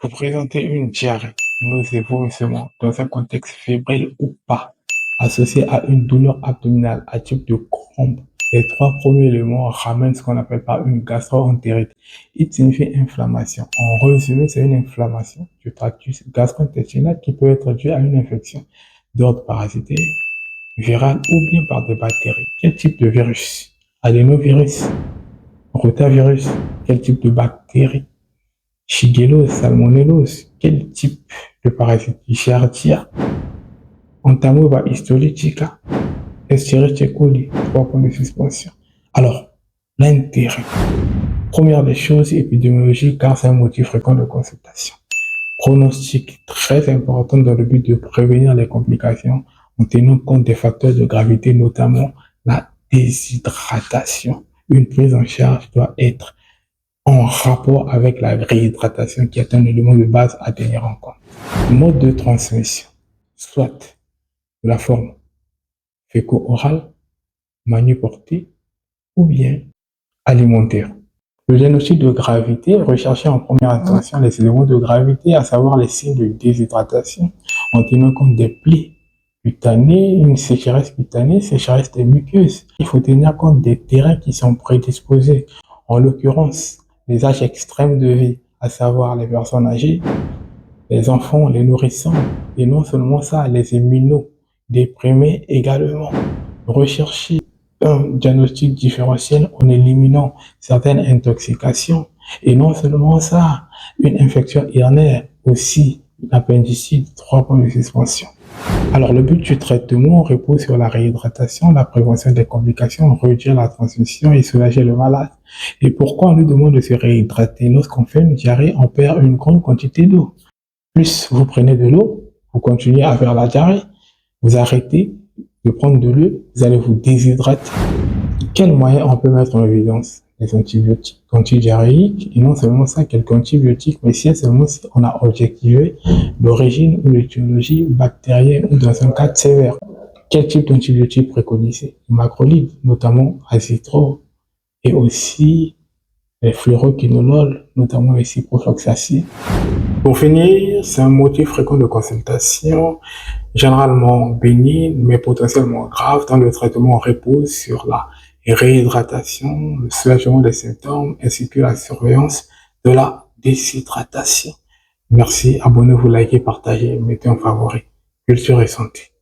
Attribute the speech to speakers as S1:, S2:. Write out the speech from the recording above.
S1: Vous présentez une diarrhée, nausées, vomissements dans un contexte fébrile ou pas, associé à une douleur abdominale à type de crampe. Les trois premiers éléments ramènent ce qu'on appelle par une gastro-entérite. Il signifie inflammation. En résumé, c'est une inflammation du tractus gastro-intestinal qui peut être due à une infection d'ordre parasitaire, viral ou bien par des bactéries. Quel type de virus? Adénovirus, rotavirus, quel type de bactéries? Shigellose, salmonellose, quel type de parasite? Giardia, Entamoeba histolytica, Escherichia coli, 3 points de suspension. Alors, l'intérêt. Première des choses épidémiologiques, car c'est un motif fréquent de consultation. Pronostic très important dans le but de prévenir les complications en tenant compte des facteurs de gravité, notamment la déshydratation. Une prise en charge doit être en rapport avec la réhydratation qui est un élément de base à tenir en compte. Mode de transmission, soit de la forme féco-orale, manuportée ou bien alimentaire. Le diagnostic de gravité, rechercher en première intention les éléments de gravité, à savoir les signes de déshydratation, en tenant compte des plis cutanées, une sécheresse cutanée, sécheresse des muqueuses. Il faut tenir compte des terrains qui sont prédisposés, en l'occurrence les âges extrêmes de vie, à savoir les personnes âgées, les enfants, les nourrissons, et non seulement ça, les immunodéprimés également. Rechercher un diagnostic différentiel en éliminant certaines intoxications, et non seulement ça, une infection urinaire aussi, une appendicite, 3 points de suspension. Alors, le but du traitement repose sur la réhydratation, la prévention des complications, réduire la transmission et soulager le malade. Et pourquoi on nous demande de se réhydrater? Lorsqu'on fait une diarrhée, on perd une grande quantité d'eau. Plus vous prenez de l'eau, vous continuez à faire la diarrhée, vous arrêtez de prendre de l'eau, vous allez vous déshydrater. Quels moyens on peut mettre en évidence? Les antibiotiques antidiarrhéiques, et non seulement ça, quelques antibiotiques, mais si seulement si on a objectivé l'origine ou l'étiologie bactérienne ou dans un cas sévère. Quel type d'antibiotiques préconisés? Les macrolides, notamment azithro, et aussi les fluoroquinolones, notamment les ciprofloxacin. Pour finir, c'est un motif fréquent de consultation, généralement bénigne, mais potentiellement grave, dans le traitement repose sur la réhydratation, le soulagement des symptômes, ainsi que la surveillance de la déshydratation. Merci, abonnez-vous, likez, partagez, mettez en favori. Culture et santé.